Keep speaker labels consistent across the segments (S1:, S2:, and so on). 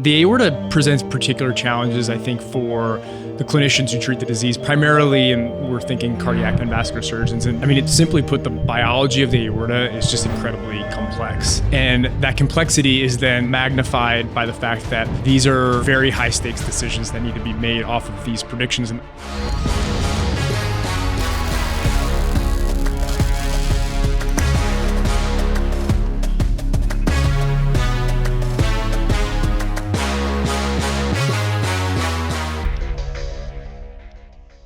S1: The aorta presents particular challenges, I think, for the clinicians who treat the disease, primarily, and we're thinking cardiac and vascular surgeons. And I mean, it's simply put, the biology of the aorta is just incredibly complex. And that complexity is then magnified by the fact that these are very high stakes decisions that need to be made off of these predictions.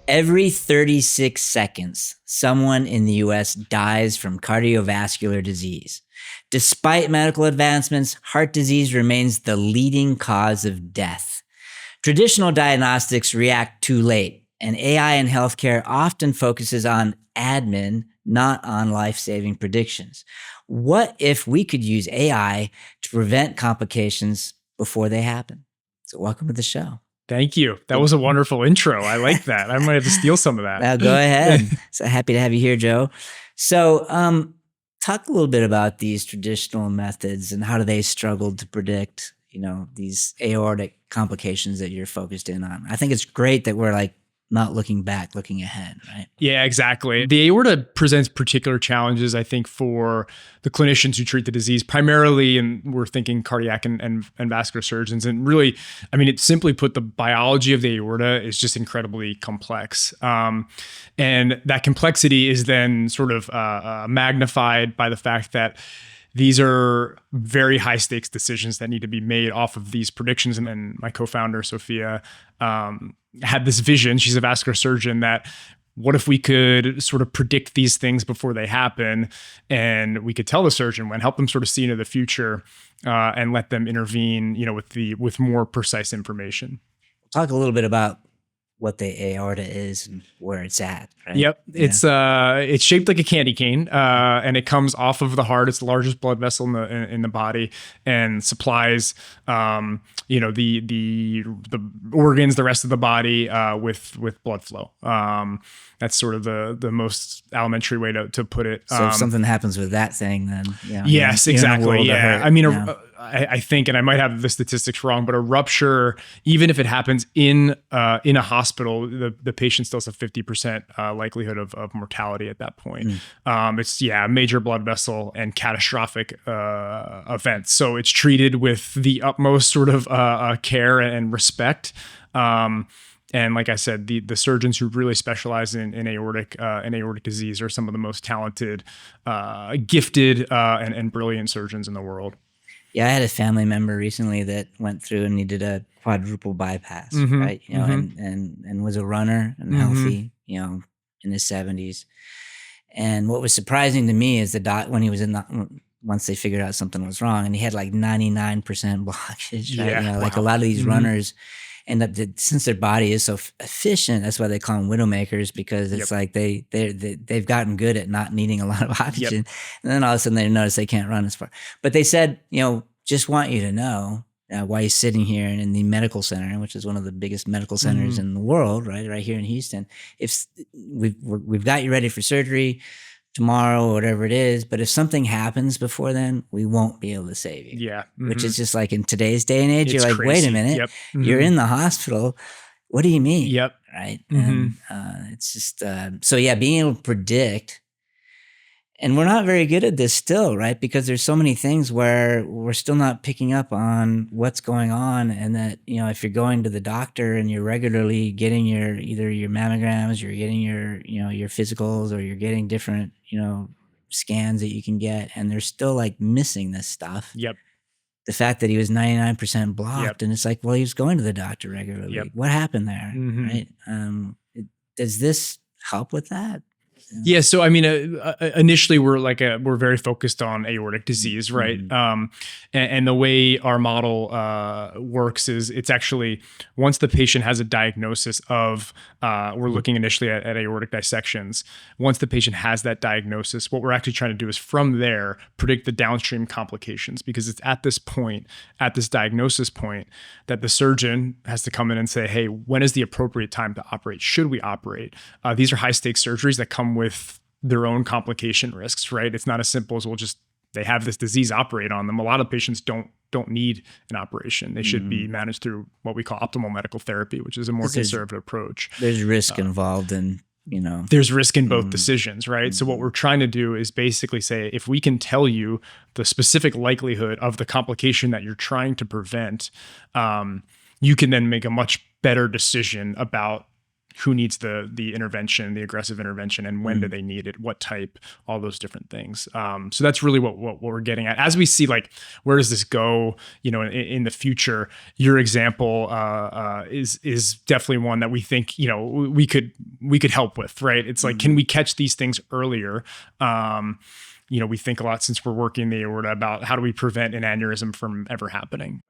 S2: Every 36 seconds, someone in the US dies from cardiovascular disease. Despite medical advancements, heart disease remains the leading cause of death. Traditional diagnostics react too late, and AI in healthcare often focuses on admin, not on life-saving predictions. What if we could use AI to prevent complications before they happen? So welcome to the show.
S1: Thank you. That was a wonderful intro. I like that. I might have to steal some of that.
S2: Now go ahead. So happy to have you here, Joe. So talk a little bit about these traditional methods and how do they struggle to predict, these aortic complications that you're focused in on. I think it's great that we're not looking back, looking ahead, right?
S1: Yeah, exactly. The aorta presents particular challenges, I think, for the clinicians who treat the disease, primarily, and we're thinking cardiac and vascular surgeons. And really, I mean, it's simply put, the biology of the aorta is just incredibly complex. And that complexity is then sort of magnified by the fact that these are very high stakes decisions that need to be made off of these predictions. And my co-founder, Sophia, had this vision. She's a vascular surgeon, that what if we could sort of predict these things before they happen, and we could tell the surgeon when, help them sort of see into the future, and let them intervene, with more precise information.
S2: Talk a little bit about what the aorta is and where it's at, right?
S1: Yep. Yeah. It's shaped like a candy cane, and it comes off of the heart. It's the largest blood vessel in the body, and supplies, the organs, the rest of the body, with blood flow. That's sort of the most elementary way to put it.
S2: So if something happens with that thing, then
S1: yes, exactly. Yeah. I mean, I think, and I might have the statistics wrong, but a rupture, even if it happens in a hospital, the patient still has a 50% likelihood of mortality at that point. It's a major blood vessel and catastrophic event. So it's treated with the utmost sort of care and respect. And like I said, the surgeons who really specialize in aortic disease are some of the most talented, gifted, and brilliant surgeons in the world.
S2: Yeah, I had a family member recently that went through and needed a quadruple bypass, right? And was a runner and healthy, in his 70s. And what was surprising to me is when he was once they figured out something was wrong, and he had 99% blockage, right?
S1: Yeah,
S2: a lot of these runners end up, since their body is so efficient, that's why they call them widowmakers, because it's they've gotten good at not needing a lot of oxygen. And then all of a sudden they notice they can't run as far. But they said, just want you to know why he's sitting here in the medical center, which is one of the biggest medical centers in the world, right here in Houston. If we've got you ready for surgery tomorrow or whatever it is, but if something happens before then, we won't be able to save you.
S1: Yeah.
S2: Which is just in today's day and age,
S1: It's
S2: you're
S1: crazy.
S2: wait a minute, you're in the hospital. What do you mean?
S1: Yep.
S2: Right. And it's just, being able to predict, and we're not very good at this still, right? Because there's so many things where we're still not picking up on what's going on. And that, if you're going to the doctor and you're regularly getting either your mammograms, you're getting your physicals, or you're getting different, scans that you can get, and they're still missing this stuff.
S1: Yep.
S2: The fact that he was 99% blocked, and it's he was going to the doctor regularly.
S1: Yep.
S2: What happened there, right? Does this help with that?
S1: Yeah. So, I mean, initially we're very focused on aortic disease, right? And the way our model works is it's actually, once the patient has a diagnosis of, we're looking initially at aortic dissections. Once the patient has that diagnosis, what we're actually trying to do is from there predict the downstream complications, because it's at this point, at this diagnosis point, that the surgeon has to come in and say, hey, when is the appropriate time to operate? Should we operate? These are high stakes surgeries that come with their own complication risks, right? It's not as simple as we'll just they have this disease operate on them. A lot of patients don't need an operation. They should be managed through what we call optimal medical therapy, which is a more conservative approach.
S2: There's risk involved in,
S1: there's risk in both decisions, right? So what we're trying to do is basically say, if we can tell you the specific likelihood of the complication that you're trying to prevent, you can then make a much better decision about who needs the intervention, the aggressive intervention, and when do they need it, what type, all those different things. So that's really what we're getting at. As we see, like, where does this go, in the future? Your example is definitely one that we think, we could help with, right? It's like, can we catch these things earlier? We think a lot, since we're working the aorta, about how do we prevent an aneurysm from ever happening?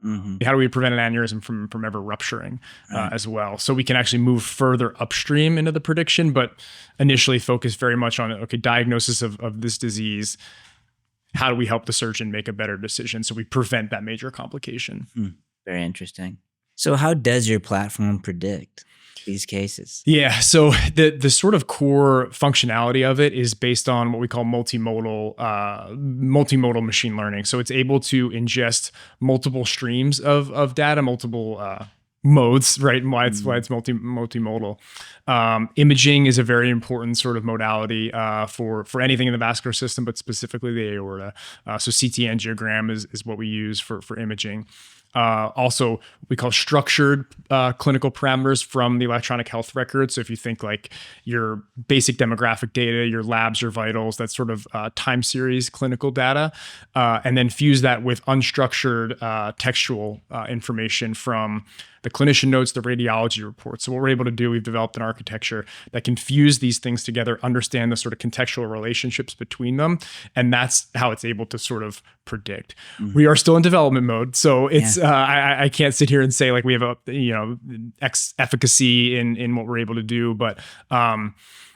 S1: How do we prevent an aneurysm from ever rupturing as well? So we can actually move further upstream into the prediction, but initially focus very much on, diagnosis of this disease. How do we help the surgeon make a better decision so we prevent that major complication?
S2: Very interesting. So how does your platform predict these cases?
S1: Yeah. So the sort of core functionality of it is based on what we call multimodal machine learning. So it's able to ingest multiple streams of data, multiple modes, right? And why it's multimodal. Imaging is a very important sort of modality for anything in the vascular system, but specifically the aorta. So CT angiogram is what we use for imaging. Also, we call structured clinical parameters from the electronic health record. So if you think like your basic demographic data, your labs, your vitals, that's sort of time series clinical data, and then fuse that with unstructured textual information from the clinician notes, the radiology reports. So what we're able to do, we've developed an architecture that can fuse these things together, understand the sort of contextual relationships between them. And that's how it's able to sort of predict. We are still in development mode. So it's, I can't sit here and say like we have X efficacy in what we're able to do, but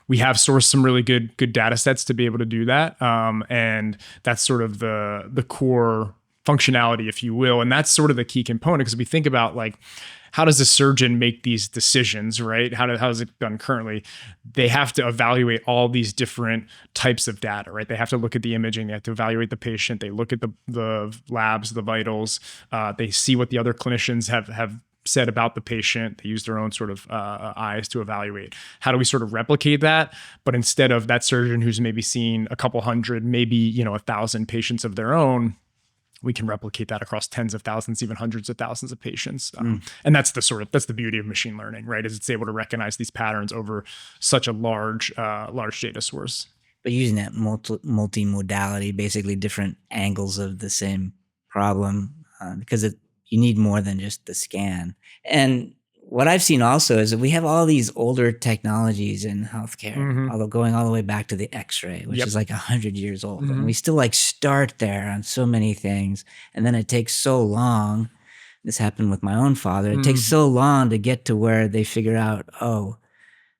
S1: we have sourced some really good data sets to be able to do that. And that's sort of the core functionality, if you will. And that's sort of the key component, because we think about like, how does a surgeon make these decisions, right? How is it done currently? They have to evaluate all these different types of data, right? They have to look at the imaging, they have to evaluate the patient, they look at the labs, the vitals, they see what the other clinicians have said about the patient. They use their own sort of eyes to evaluate. How do we sort of replicate that? But instead of that surgeon who's maybe seen a couple hundred, maybe 1,000 patients of their own, we can replicate that across tens of thousands, even hundreds of thousands of patients. And that's the beauty of machine learning, right? Is it's able to recognize these patterns over such a large data source.
S2: But using that multimodality, basically different angles of the same problem, because you need more than just the scan. And what I've seen also is that we have all these older technologies in healthcare, although going all the way back to the X-ray, which is like 100 years old. And we still like start there on so many things. And then it takes so long. This happened with my own father. It takes so long to get to where they figure out, oh,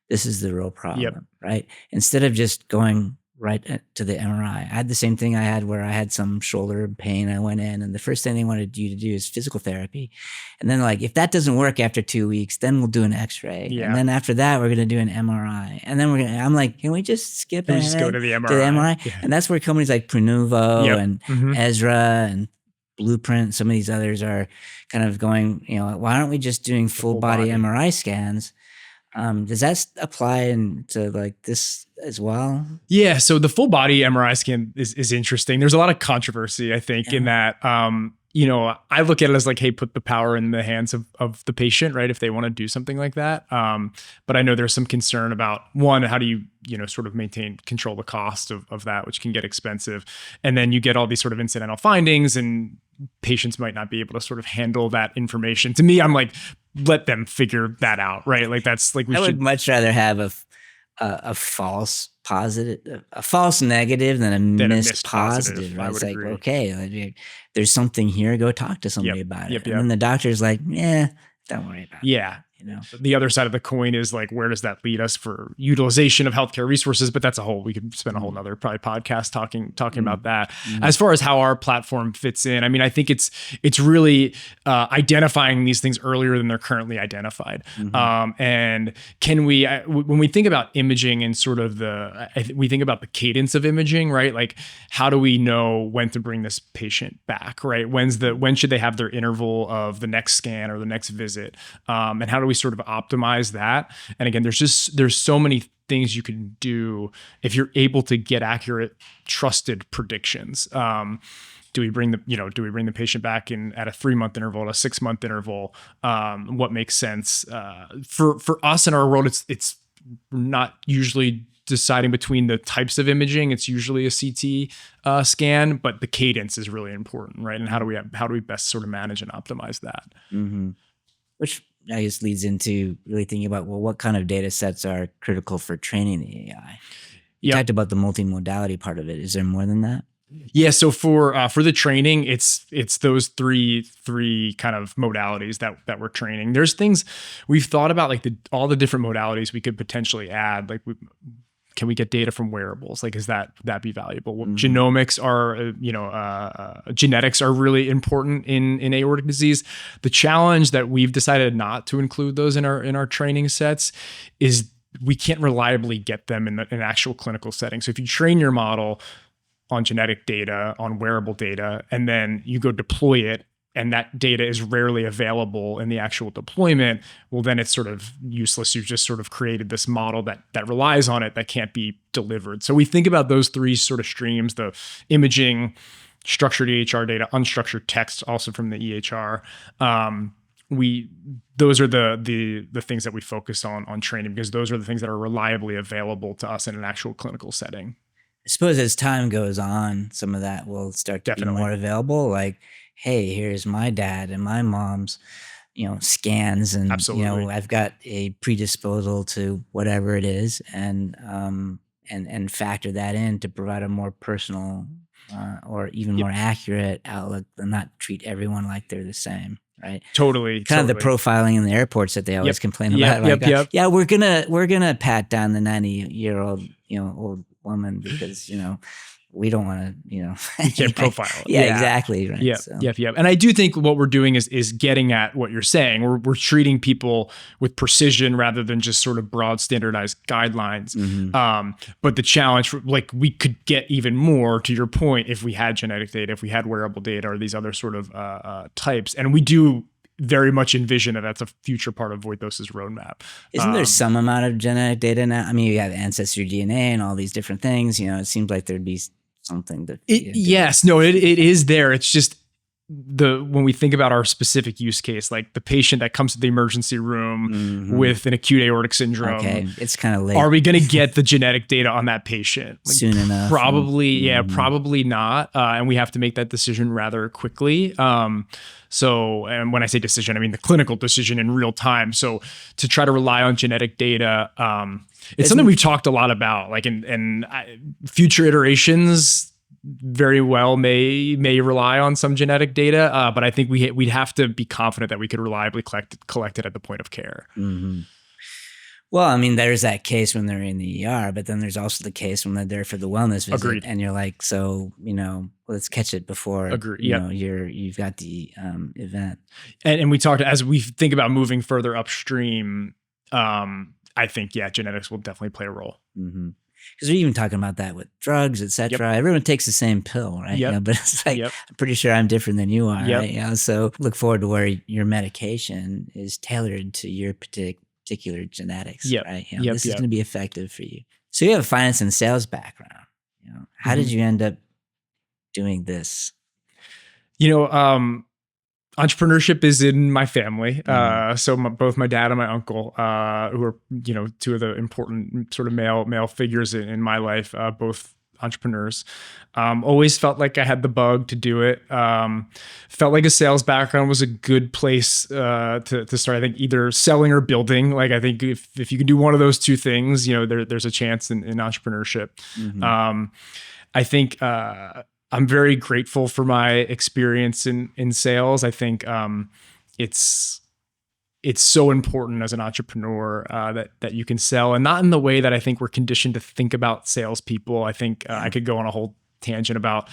S2: this is the real problem, right? Instead of just going right to the MRI. I had the same thing I had where I had some shoulder pain. I went in, and the first thing they wanted you to do is physical therapy. And then like, if that doesn't work after 2 weeks, then we'll do an X-ray. Yeah. And then after that, we're going to do an MRI. And then I'm like, can we just skip ahead?
S1: Just go to the MRI.
S2: Yeah. And that's where companies like Pronuvo and Ezra and Blueprint, some of these others are kind of going, why aren't we just doing full body MRI scans? Does that apply to like this as well?
S1: Yeah. So the full body MRI scan is interesting. There's a lot of controversy, I think, in that, I look at it as like, hey, put the power in the hands of the patient, right? If they want to do something like that. But I know there's some concern about, one, how do you, sort of control the cost of that, which can get expensive. And then you get all these sort of incidental findings, and patients might not be able to sort of handle that information. To me, I'm like, let them figure that out, right? Like that's like,
S2: I would much rather have a false positive, a false negative than a missed positive. Right? It's like, agree. Okay, there's something here. Go talk to somebody about it. And then the doctor's like, don't worry about it.
S1: Yeah. The other side of the coin is like, where does that lead us for utilization of healthcare resources? But that's we could spend a whole nother probably podcast talking about that. As far as how our platform fits in, I mean, I think it's really identifying these things earlier than they're currently identified. And can we, when we think about imaging and sort of we think about the cadence of imaging, right? Like, how do we know when to bring this patient back, right? When should they have their interval of the next scan or the next visit? And how do we sort of optimize that? And again, there's so many things you can do if you're able to get accurate, trusted predictions. Do we bring the patient back in at a 3-month interval, at a 6-month interval? What makes sense for us in our world? It's not usually deciding between the types of imaging. It's usually a CT scan, but the cadence is really important, right? And how do we best sort of manage and optimize that?
S2: Which I guess leads into really thinking about, well, what kind of data sets are critical for training the AI? You talked about the multimodality part of it. Is there more than that?
S1: Yeah. So for the training, it's those three kind of modalities that we're training. There's things we've thought about, like all the different modalities we could potentially add. Like, can we get data from wearables? Like, is that be valuable? Well, genomics are, genetics are really important in aortic disease. The challenge that we've decided not to include those in our training sets is we can't reliably get them in an actual clinical setting. So if you train your model on genetic data, on wearable data, and then you go deploy it, and that data is rarely available in the actual deployment, well, then it's sort of useless. You've just sort of created this model that relies on it that can't be delivered. So we think about those three sort of streams: the imaging, structured EHR data, unstructured text, also from the EHR. Those are the things that we focus on training, because those are the things that are reliably available to us in an actual clinical setting.
S2: I suppose as time goes on, some of that will start to be more available. Like, hey, here's my dad and my mom's, scans, and I've got a predisposal to whatever it is, and factor that in to provide a more personal or even more accurate outlook, and not treat everyone like they're the same. Right.
S1: Totally.
S2: Kind of the profiling in the airports that they always complain about. Yeah, we're gonna pat down the 90-year-old, old woman because, we don't want to, you
S1: can't profile it.
S2: Yeah, exactly. Right.
S1: Yep. And I do think what we're doing is getting at what you're saying. We're treating people with precision rather than just sort of broad standardized guidelines. But the challenge, we could get even more, to your point, if we had genetic data, if we had wearable data, or these other sort of types. And we do very much envision that that's a future part of Voythos' roadmap.
S2: Isn't there some amount of genetic data now? I mean, you have ancestry DNA and all these different things. It seems like there'd be something that.
S1: Yes, no, it is there. It's just when we think about our specific use case, like the patient that comes to the emergency room with an acute aortic syndrome.
S2: Okay, it's kind of late.
S1: Are we going to get the genetic data on that patient
S2: soon enough?
S1: Probably, probably not. And we have to make that decision rather quickly. So, and when I say decision, I mean the clinical decision in real time. So to try to rely on genetic data, it's something we've talked a lot about, like in future iterations very well may rely on some genetic data. But I think we'd have to be confident that we could reliably collect it at the point of care.
S2: Well, I mean, there's that case when they're in the ER, but then there's also the case when they're there for the wellness visit.
S1: Agreed.
S2: And you're like, so, let's catch it before you've got the event.
S1: And we talked, as we think about moving further upstream, I think, genetics will definitely play a role.
S2: Because we're even talking about that with drugs, et cetera. Everyone takes the same pill, right? But it's like, I'm pretty sure I'm different than you are, right? So look forward to where your medication is tailored to your particular genetics, right? This is going to be effective for you. So you have a finance and sales background. How did you end up doing this?
S1: Entrepreneurship is in my family. So both my dad and my uncle, who are, two of the important sort of male figures in my life, both entrepreneurs. Always felt like I had the bug to do it. Felt like a sales background was a good place to start. I think either selling or building. Like, I think if you can do one of those two things, there's a chance in entrepreneurship. I think I'm very grateful for my experience in sales. I think it's it's so important as an entrepreneur that you can sell, and not in the way that I think we're conditioned to think about salespeople. I think I could go on a whole tangent about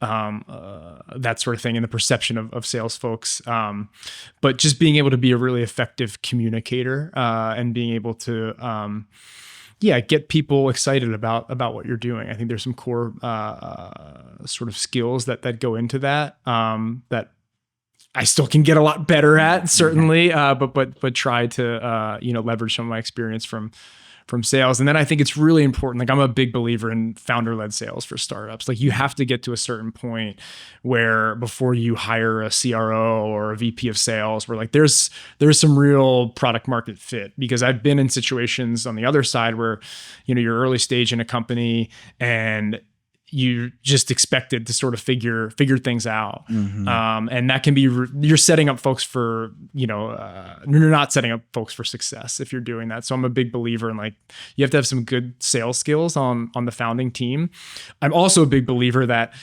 S1: that sort of thing and the perception of sales folks. But just being able to be a really effective communicator and being able to get people excited about what you're doing. I think there's some core sort of skills that go into that that I still can get a lot better at, certainly, but try to leverage some of my experience from sales. And then I think it's really important. Like, I'm a big believer in founder-led sales for startups. Like, you have to get to a certain point where before you hire a CRO or a VP of sales, where like there's some real product market fit. Because I've been in situations on the other side where, you're early stage in a company and you just expected to sort of figure things out. And that can be, you're setting up folks for, you're not setting up folks for success if you're doing that. So I'm a big believer in, like, you have to have some good sales skills on the founding team. I'm also a big believer that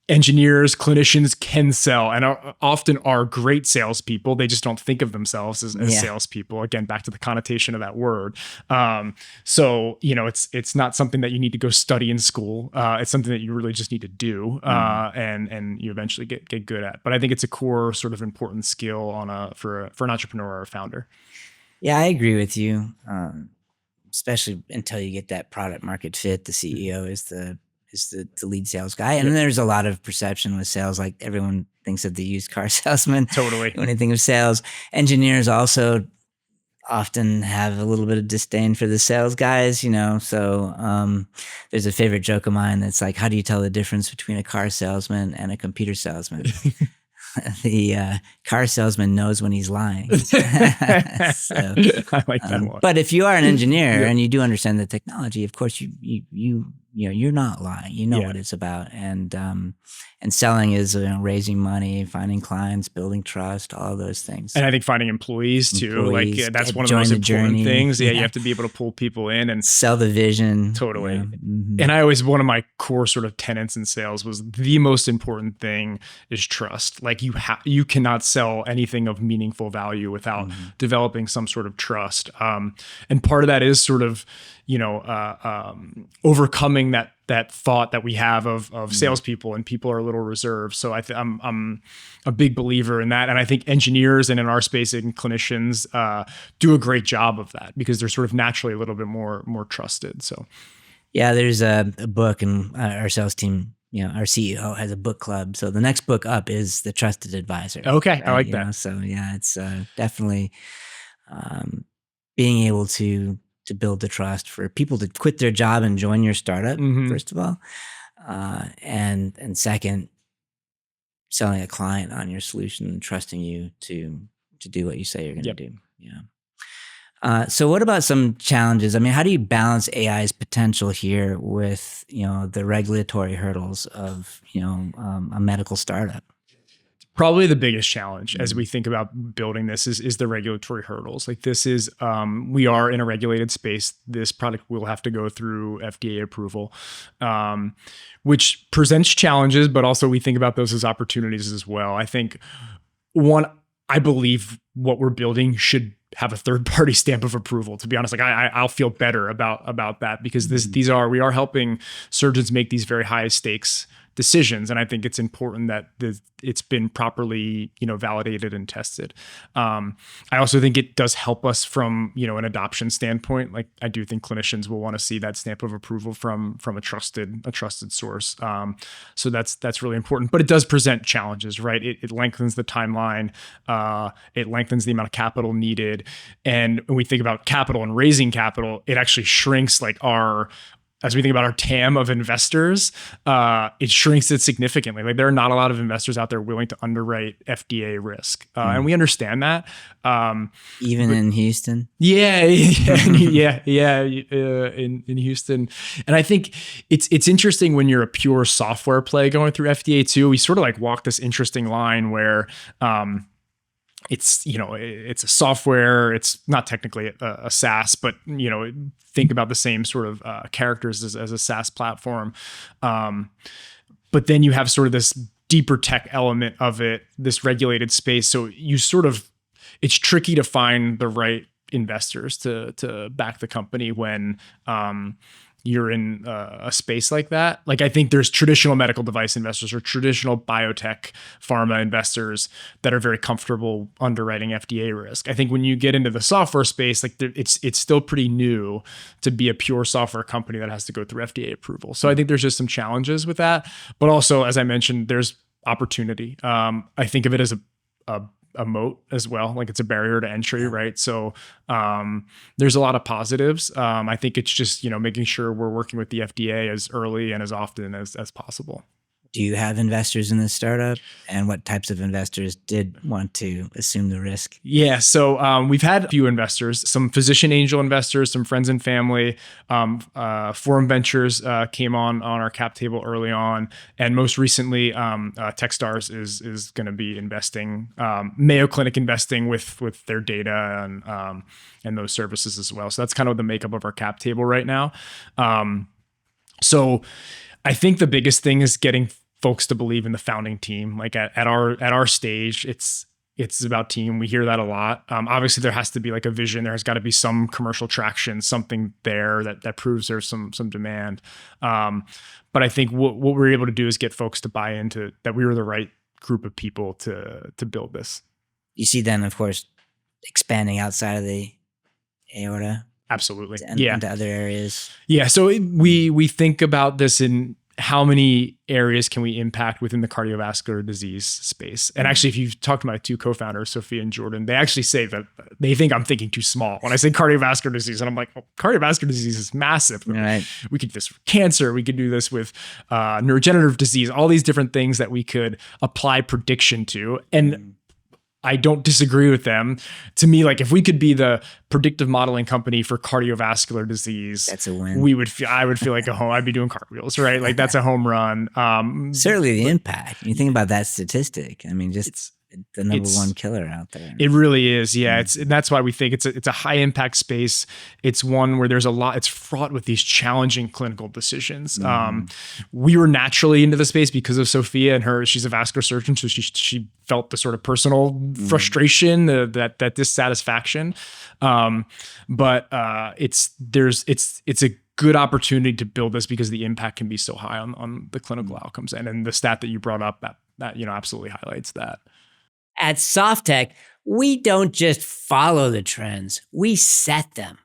S1: engineers, clinicians can sell and often are great salespeople. They just don't think of themselves as salespeople. Again, back to the connotation of that word. So, it's not something that you need to go study in school. It's something that you really just need to do and you eventually get good at. But I think it's a core sort of important skill for an entrepreneur or a founder.
S2: Yeah, I agree with you. Especially until you get that product market fit. The CEO is the lead sales guy. And then there's a lot of perception with sales. Like, everyone thinks of the used car salesman.
S1: Totally.
S2: When you think of sales, engineers also often have a little bit of disdain for the sales guys, So there's a favorite joke of mine that's like, how do you tell the difference between a car salesman and a computer salesman? The car salesman knows when he's lying. So,
S1: I like that one.
S2: But if you are an engineer and you do understand the technology, of course you're not lying. You know what it's about, and selling is raising money, finding clients, building trust, all of those things.
S1: And I think finding employees too. Like, that's one of the most important things. Yeah, you have to be able to pull people in and
S2: sell the vision.
S1: Totally. And one of my core sort of tenets in sales was the most important thing is trust. Like, you cannot sell anything of meaningful value without developing some sort of trust. And part of that is sort of, overcoming that thought that we have of salespeople, and people are a little reserved. So I'm a big believer in that. And I think engineers, and in our space, and clinicians do a great job of that because they're sort of naturally a little bit more trusted. So
S2: yeah, there's a book, and our sales team, our CEO has a book club. So the next book up is The Trusted Advisor.
S1: Okay, right? I like that.
S2: So yeah, it's definitely being able to build the trust for people to quit their job and join your startup, first of all. And second, selling a client on your solution and trusting you to do what you say you're going to do. Yeah. So what about some challenges? I mean, how do you balance AI's potential here with, the regulatory hurdles of, a medical startup?
S1: Probably the biggest challenge as we think about building this is the regulatory hurdles. Like, this is, we are in a regulated space. This product will have to go through FDA approval, which presents challenges, but also we think about those as opportunities as well. I think I believe what we're building should have a third-party stamp of approval. To be honest, like I'll feel better about that because we are helping surgeons make these very high stakes decisions. And I think it's important that it's been properly, validated and tested. I also think it does help us from, an adoption standpoint. Like, I do think clinicians will want to see that stamp of approval from a trusted source. So that's really important, but it does present challenges, right? It lengthens the timeline. It lengthens the amount of capital needed. And when we think about capital and raising capital, it actually shrinks as we think about our TAM of investors, it shrinks it significantly. Like, there are not a lot of investors out there willing to underwrite FDA risk. And we understand that.
S2: Even in Houston?
S1: Yeah. In Houston. And I think it's interesting when you're a pure software play going through FDA too. We sort of like walk this interesting line where, it's a software. It's not technically a SaaS, but think about the same sort of characters as a SaaS platform. But then you have sort of this deeper tech element of it, this regulated space. So you sort of it's tricky to find the right investors to back the company when you're in a space like that. Like, I think there's traditional medical device investors or traditional biotech pharma investors that are very comfortable underwriting FDA risk. I think when you get into the software space, like it's still pretty new to be a pure software company that has to go through FDA approval. So I think there's just some challenges with that. But also, as I mentioned, there's opportunity. I think of it as a moat as well. Like, it's a barrier to entry, right? So there's a lot of positives. I think it's just, making sure we're working with the FDA as early and as often as possible.
S2: Do you have investors in this startup, and what types of investors did want to assume the risk?
S1: Yeah. So we've had a few investors, some physician angel investors, some friends and family. Forum Ventures came on our cap table early on. And most recently, Techstars is going to be investing, Mayo Clinic investing with their data and those services as well. So that's kind of the makeup of our cap table right now. So I think the biggest thing is getting folks to believe in the founding team. Like at our stage, it's about team. We hear that a lot. Obviously, there has to be like a vision. There has got to be some commercial traction, something there that proves there's some demand. But I think what we're able to do is get folks to buy into that we were the right group of people to build this.
S2: You see then, of course, expanding outside of the aorta.
S1: Absolutely.
S2: Into other areas.
S1: Yeah. So we think about this in how many areas can we impact within the cardiovascular disease space. And actually, if you've talked to my two co-founders, Sophia and Jordan, they actually say that they think I'm thinking too small when I say cardiovascular disease. And I'm like, cardiovascular disease is massive.
S2: Right.
S1: We could do this with cancer. We could do this with neurodegenerative disease, all these different things that we could apply prediction to. And I don't disagree with them. To me, like, if we could be the predictive modeling company for cardiovascular disease,
S2: that's a win.
S1: I would feel like I'd be doing cartwheels, right? Like, that's a home run.
S2: Certainly the impact. You think about that statistic. I mean, just the number one killer out there.
S1: It really is. Yeah. And that's why we think it's a high impact space. It's one where there's a lot, it's fraught with these challenging clinical decisions. We were naturally into the space because of Sophia and she's a vascular surgeon. So she felt the sort of personal frustration, that dissatisfaction. But it's a good opportunity to build this because the impact can be so high on the clinical outcomes. And the stat that you brought up that absolutely highlights that.
S2: At SoftTech, we don't just follow the trends, we set them.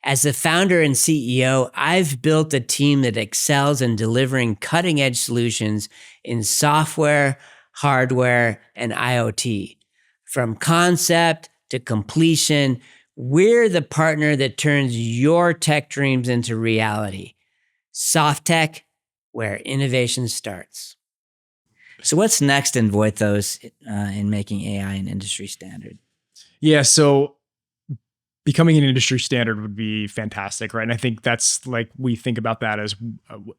S2: As the founder and CEO, I've built a team that excels in delivering cutting-edge solutions in software, hardware, and IoT. From concept to completion, we're the partner that turns your tech dreams into reality. SoftTech, where innovation starts. So what's next in Voythos in making AI an industry standard?
S1: Yeah, so becoming an industry standard would be fantastic, right? And I think that's like, we think about that as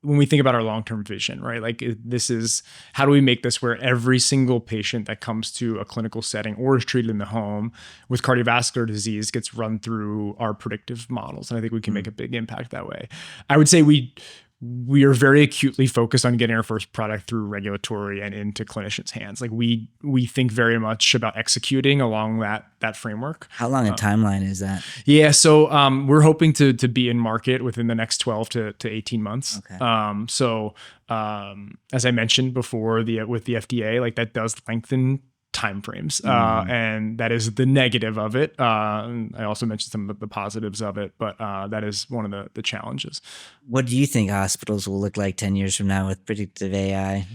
S1: when we think about our long-term vision, right? Like, this is, how do we make this where every single patient that comes to a clinical setting or is treated in the home with cardiovascular disease gets run through our predictive models? And I think we can make a big impact that way. I would say we are very acutely focused on getting our first product through regulatory and into clinicians' hands. Like, we think very much about executing along that framework.
S2: How long a timeline is that?
S1: Yeah, so we're hoping to be in market within the next 12 to 18 months.
S2: Okay.
S1: So as I mentioned before, with the FDA, like, that does lengthen timeframes, and that is the negative of it. I also mentioned some of the positives of it, but that is one of the challenges.
S2: What do you think hospitals will look like 10 years from now with predictive AI?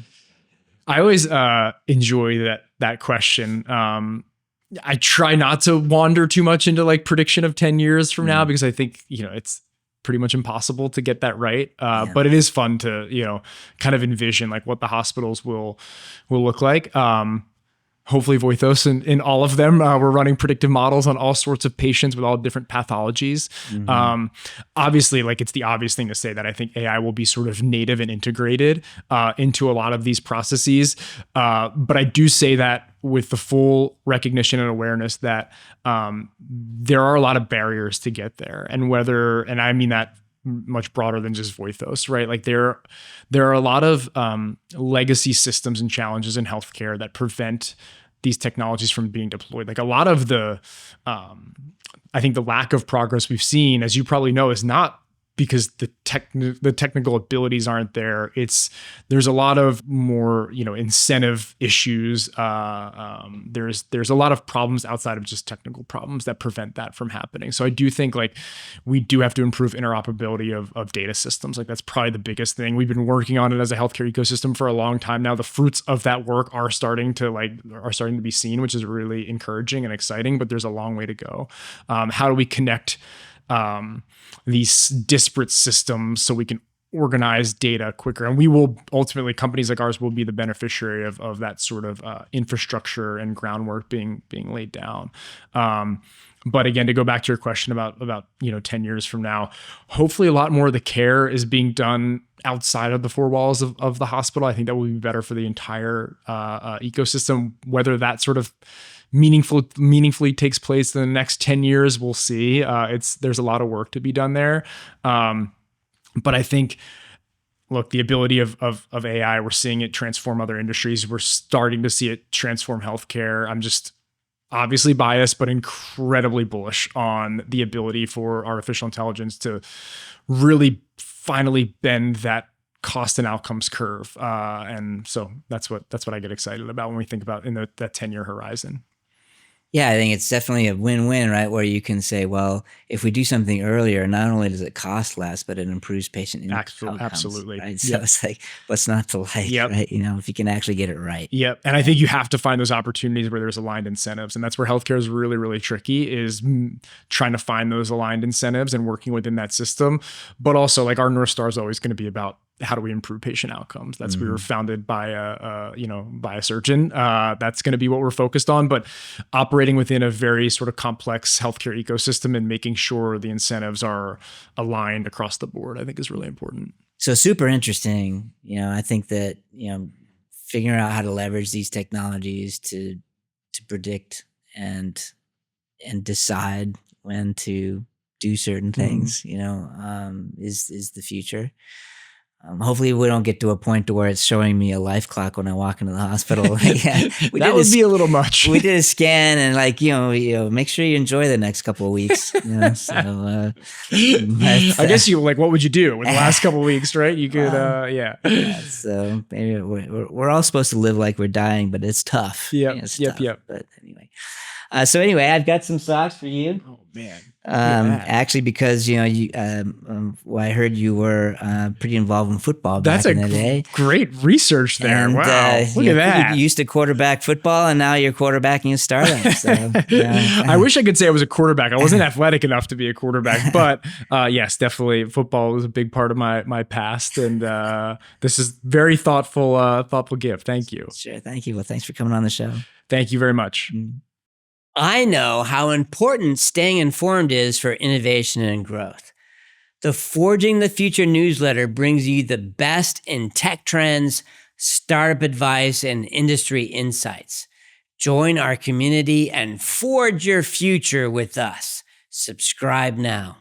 S1: I always enjoy that question. I try not to wander too much into like prediction of 10 years from now, because I think, it's pretty much impossible to get that right. But it is fun to, kind of envision like what the hospitals will look like. Hopefully Voythos in all of them, we're running predictive models on all sorts of patients with all different pathologies. Obviously, like, it's the obvious thing to say that I think AI will be sort of native and integrated into a lot of these processes. But I do say that with the full recognition and awareness that there are a lot of barriers to get there. And I mean that much broader than just Voythos, right? Like, there are a lot of legacy systems and challenges in healthcare that prevent these technologies from being deployed. Like a lot of the, I think the lack of progress we've seen, as you probably know, is not because the technical abilities aren't there. There's a lot of more, incentive issues. There's a lot of problems outside of just technical problems that prevent that from happening. So I do think like we do have to improve interoperability of data systems. Like that's probably the biggest thing. We've been working on it as a healthcare ecosystem for a long time now. The fruits of that work are starting to be seen, which is really encouraging and exciting, but there's a long way to go. How do we connect these disparate systems so we can organize data quicker? And we will ultimately, companies like ours will be the beneficiary of that sort of infrastructure and groundwork being laid down. But again, to go back to your question about 10 years from now, hopefully a lot more of the care is being done outside of the four walls of the hospital. I think that will be better for the entire ecosystem. Whether that sort of meaningfully takes place in the next 10 years, we'll see. There's a lot of work to be done there. But I think, look, the ability of AI, we're seeing it transform other industries. We're starting to see it transform healthcare. I'm just obviously biased, but incredibly bullish on the ability for artificial intelligence to really finally bend that cost and outcomes curve. And so that's what I get excited about when we think about in that 10-year horizon.
S2: Yeah, I think it's definitely a win-win, right? Where you can say, well, if we do something earlier, not only does it cost less, but it improves patient outcomes.
S1: Absolutely.
S2: Right? So it's like, what's not to like, right? If you can actually get it right.
S1: Yep. And I think you have to find those opportunities where there's aligned incentives. And that's where healthcare is really, really tricky, is trying to find those aligned incentives and working within that system. But also, like, our North Star is always going to be about how do we improve patient outcomes? That's we were founded by a surgeon. That's going to be what we're focused on. But operating within a very sort of complex healthcare ecosystem and making sure the incentives are aligned across the board, I think, is really important.
S2: So super interesting. I think that figuring out how to leverage these technologies to predict and decide when to do certain things, is the future. Hopefully we don't get to a point to where it's showing me a life clock when I walk into the hospital.
S1: That would be a little much.
S2: We did a scan and make sure you enjoy the next couple of weeks. I
S1: guess what would you do with the last couple of weeks, right? You could,
S2: So maybe we're all supposed to live like we're dying, but it's tough.
S1: Yep.
S2: But anyway. I've got some socks for you.
S1: Oh man.
S2: Actually, because I heard you were pretty involved in football back in the day.
S1: Great research there.
S2: And,
S1: wow, look at that.
S2: You used to quarterback football, and now you're quarterbacking a startup. So,
S1: I wish I could say I was a quarterback. I wasn't athletic enough to be a quarterback, but yes, definitely football was a big part of my past, and this is very thoughtful gift. Thank you.
S2: Sure, thank you. Well, thanks for coming on the show.
S1: Thank you very much.
S2: I know how important staying informed is for innovation and growth. The Forging the Future newsletter brings you the best in tech trends, startup advice, and industry insights. Join our community and forge your future with us. Subscribe now.